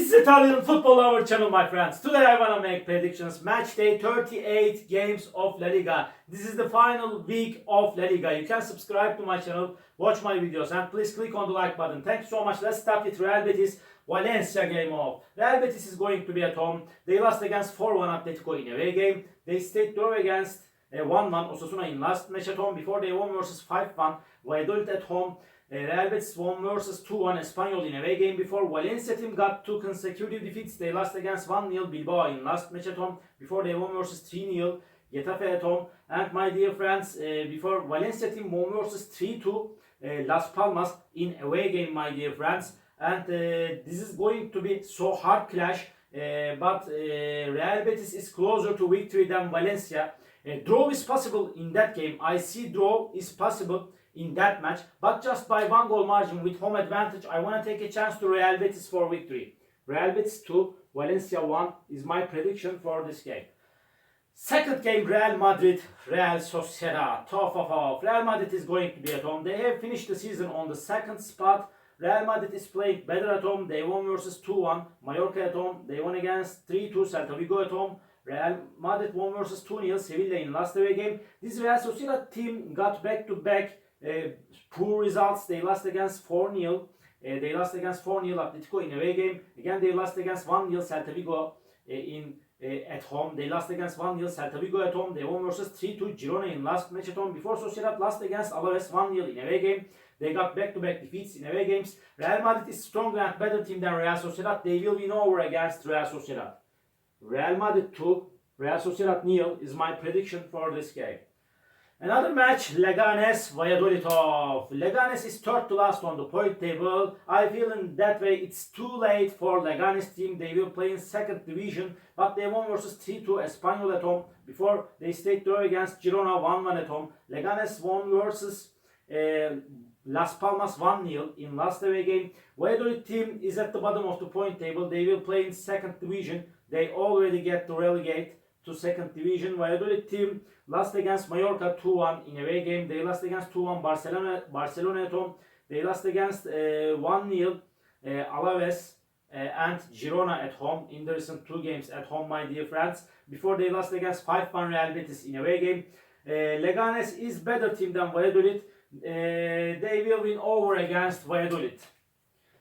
This is Italian football our channel, my friends. Today I wanna make predictions. Match day 38 games of La Liga. This is the final week of La Liga. You can subscribe to my channel, watch my videos, and please click on the like button. Thank you so much. Let's start with Real Betis Valencia game off. Real Betis is going to be at home. They lost against 4-1 Atletico in away game. They stayed draw against 1-1 Osasuna in last match at home before they won versus 5-1 Valladolid at home. Real Betis won versus 2-1 Espanyol in away game before Valencia team got 2 consecutive defeats. They lost against 1-0 Bilbao in last match at home before they won versus 3-0 Getafe at home. And my dear friends, before Valencia team won versus 3-2 Las Palmas in away game, my dear friends. And this is going to be so hard clash, but Real Betis is closer to victory than Valencia. Draw is possible in that game. I see draw is possible in that match, but just by 1 goal margin with home advantage. I want to take a chance to Real Betis for victory. Real Betis 2, Valencia 1 is my prediction for this game. Second game, Real Madrid, Real Sociedad. Tough of. Real Madrid is going to be at home. They have finished the season on the second spot. Real Madrid is playing better at home. They won versus 2-1 Mallorca at home. They won against 3-2 Celta Vigo at home. Real Madrid won versus 2-0 Sevilla in last away game. This Real Sociedad team got back-to-back poor results. They lost against 4-0. They lost against 4-0 Atletico in away game. Again, they lost against 1-0 Celta Vigo at home. They lost against 1-0 Celta Vigo at home. They won versus 3-2 Girona in last match at home. Before Sociedad lost against Alaves 1-0 in away game. They got back-to-back defeats in away games. Real Madrid is stronger and better team than Real Sociedad. They will win over against Real Sociedad. Real Madrid 2, Real Sociedad 0 is my prediction for this game. Another match, Leganes Valladolid off. Leganes is third to last on the point table. I feel in that way it's too late for Leganes team. They will play in second division, but they won versus 3-2 Espanyol at home before they stayed draw against Girona 1-1 at home. Leganes won versus Las Palmas 1-0 in last away game. Valladolid team is at the bottom of the point table. They will play in second division. They already get to relegate to second division. Valladolid team lost against Mallorca 2-1 in away game. They lost against 2-1 Barcelona at home. They lost against 1-0 Alaves and Girona at home in the recent 2 games at home, my dear friends. Before they lost against 5-1 Real Betis in away game. Leganes is better team than Valladolid. They will win over against Valladolid.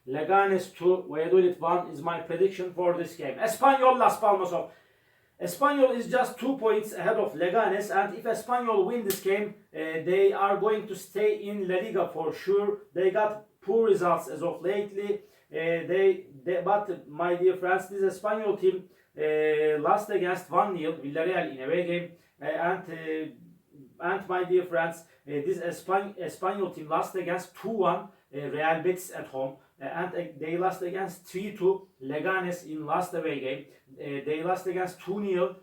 Leganes 2, Valladolid 1 is my prediction for this game. Espanyol Las Palmas off. Espanyol is just 2 points ahead of Leganes, and if Espanyol win this game, they are going to stay in La Liga for sure. They got poor results as of lately. But my dear friends, this Espanyol team lost against 1-0 Villarreal in away game, and my dear friends, this Espanyol team lost against 2-1 Real Betis at home. And they lost against 3-2 Leganes in last away game. They lost against 2-0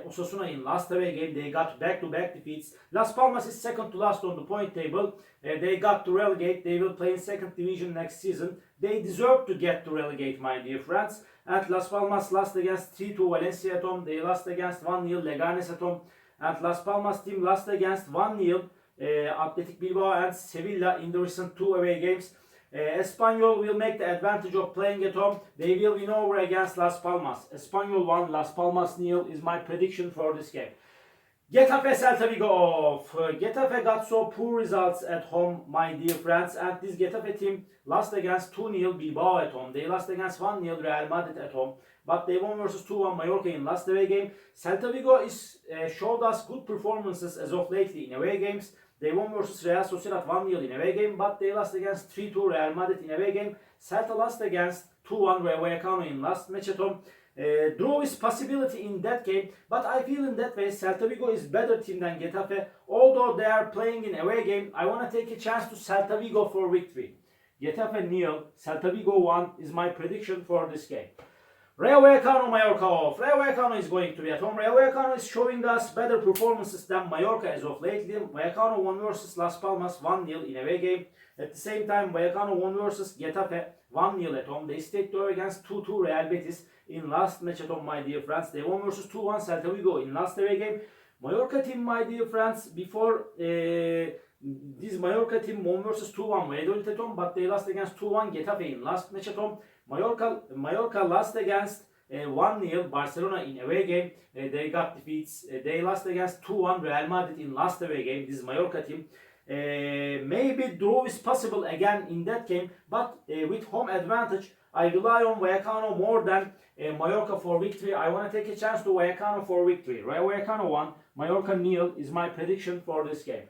Osasuna in last away game. They got back-to-back defeats. Las Palmas is second to last on the point table. They got to relegate. They will play in second division next season. They deserve to get to relegate, my dear friends. And Las Palmas lost against 3-2 Valencia at home. They lost against 1-0 Leganes at home. And Las Palmas team lost against 1-0 Athletic Bilbao and Sevilla in the recent 2 away games. Espanyol will make the advantage of playing at home. They will win over against Las Palmas. Espanyol 1, Las Palmas 0 is my prediction for this game. Getafe Celta Vigo off. Getafe got so poor results at home, my dear friends, and this Getafe team lost against 2-0 Bilbao at home. They lost against 1-0 Real Madrid at home, but they won versus 2-1 Mallorca in last away game. Celta Vigo showed us good performances as of lately in away games. They won versus Real Sociedad 1-0 in away game, but they lost against 3-2 Real Madrid in away game. Celta lost against 2-1 Rayo Vallecano in last match at home. Draw is possibility in that game, but I feel in that way Celta Vigo is better team than Getafe. Although they are playing in away game, I want to take a chance to Celta Vigo for victory. Getafe 0, Celta Vigo 1 is my prediction for this game. Rayo Vallecano Mallorca off. Rayo Vallecano is going to be at home. Rayo Vallecano is showing us better performances than Mallorca as of lately. Vallecano won versus Las Palmas 1-0 in away game. At the same time, Vallecano won versus Getafe 1-0 at home. They stayed draw against 2-2 Real Betis in last match at home, my dear friends. They won versus 2-1 Celta Vigo in last away game. Mallorca team, my dear friends, before this Mallorca team won versus 2-1 Valladolid at home, but they lost against 2-1 Getafe in last match at home. Mallorca lost against 1-0 Barcelona in away game. They got defeats. They lost against 2-1 Real Madrid in last away game. This is Mallorca team. Maybe draw is possible again in that game, but with home advantage, I rely on Vallecano more than Mallorca for victory. I want to take a chance to Vallecano for victory. Vallecano 1, Mallorca 0 is my prediction for this game.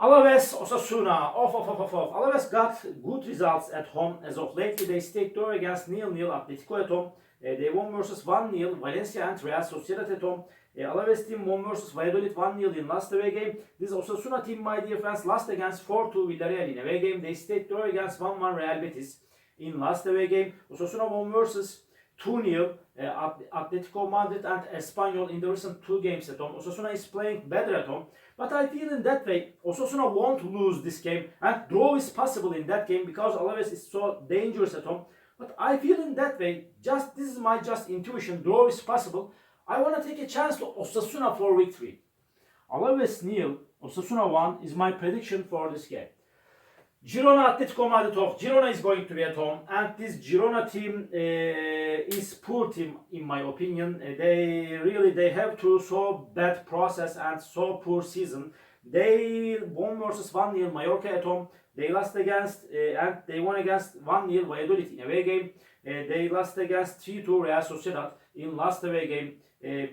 Alaves, Osasuna, off. Alaves got good results at home as of lately. They stayed draw against 0-0 Atletico at home. They won versus 1-0 Valencia and Real Sociedad at home. Alaves team won versus Valladolid 1-0 in last away game. This Osasuna team, my dear friends, lost against 4-2 Villarreal in away game. They stayed draw against 1-1 Real Betis in last away game. Osasuna won versus 2-0 Atletico Madrid and Espanyol in the recent 2 games at home. Osasuna is playing better at home. But I feel in that way, Osasuna won't lose this game. And draw is possible in that game because Alaves is so dangerous at home. But I feel in that way, this is my intuition, draw is possible. I want to take a chance to Osasuna for victory. Alaves 0, Osasuna 1 is my prediction for this game. Girona Atletico Madrid off. Girona is going to be at home, and this Girona team is poor team in my opinion. They have to so bad process and so poor season. They won versus 1-0 Mallorca at home. They lost against and they won against 1-0 Valladolid in away game. They lost against 3-2 Real Sociedad in last away game.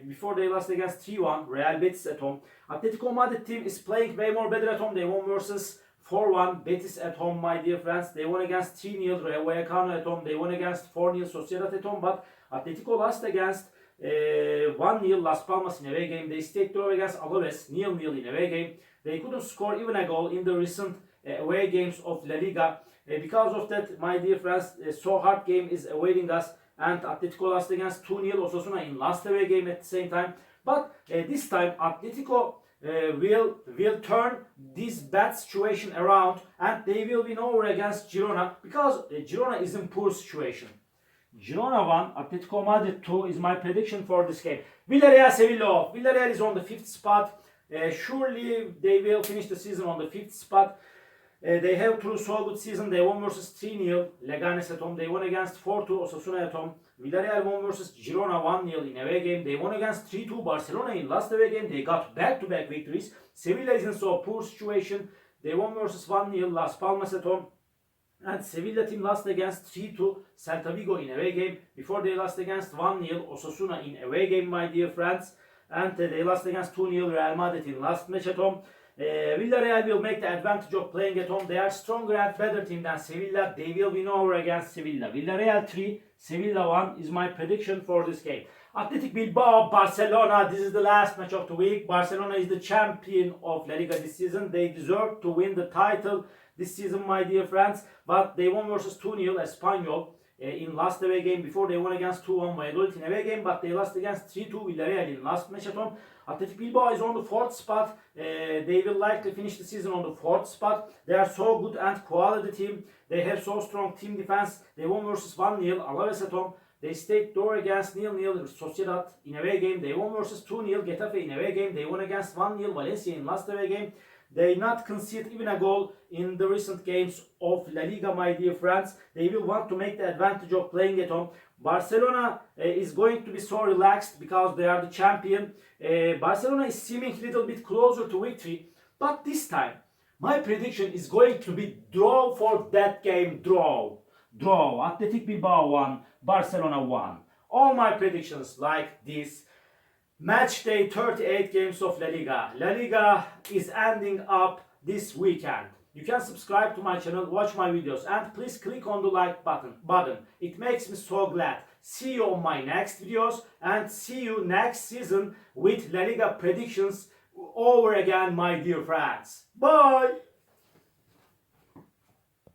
Before they lost against 3-1 Real Betis at home. Atletico Madrid team is playing way more better at home. They won versus 4-1 Betis at home, my dear friends. They won against 3-0 Rayo Vallecano at home. They won against 4-0 Sociedad at home. But Atletico lost against 1-0 Las Palmas in away game. They stayed draw against Alaves 0-0 in away game. They couldn't score even a goal in the recent away games of La Liga. Because of that, my dear friends, so hard game is awaiting us. And Atletico lost against 2-0 Osasuna in last away game at the same time. But this time Atletico will turn this bad situation around and they will win over against Girona because Girona is in poor situation. Girona 1, Atletico Madrid 2 is my prediction for this game. Villarreal Sevilla. Villarreal is on the 5th spot. Surely they will finish the season on the 5th spot. They have through so good season. They won versus 3-0 Leganes at home. They won against 4-2 Osasuna at home. Villarreal won versus Girona 1-0 in away game. They won against 3-2 Barcelona in last away game. They got back-to-back victories. Sevilla is in so poor situation. They won versus 1-0 Las Palmas at home. And Sevilla team lost against 3-2 Celta Vigo in away game. Before they lost against 1-0 Osasuna in away game, my dear friends. And they lost against 2-0 Real Madrid in last match at home. Villarreal will make the advantage of playing at home. They are stronger and better team than Sevilla. They will win over against Sevilla. Villarreal 3, Sevilla 1 is my prediction for this game. Athletic Bilbao, Barcelona. This is the last match of the week. Barcelona is the champion of La Liga this season. They deserve to win the title this season, my dear friends. But they won versus 2-0 Espanyol in last away game. Before they won against 2-1 Valladolid in away game. But they lost against 3-2 Villarreal in last match at home. Athletic Bilbao is on the 4th spot. They will likely finish the season on the 4th spot. They are so good and quality team. They have so strong team defense. They won versus 1-0 Alaves at home. They stayed draw against 0-0 Sociedad in away game. They won versus 2-0 Getafe in away game. They won against 1-0 Valencia in last away game. They not conceded even a goal in the recent games of La Liga, my dear friends. They will want to make the advantage of playing at home. Barcelona is going to be so relaxed because they are the champion. Barcelona is seeming a little bit closer to victory. But this time, my prediction is going to be draw for that game. Draw. Athletic Bilbao 1, Barcelona 1. All my predictions like this. Match day 38 games of La Liga. La Liga is ending up this weekend. You can subscribe to my channel, watch my videos, and please click on the like button. It makes me so glad. See you on my next videos and see you next season with La Liga predictions over again, my dear friends. Bye!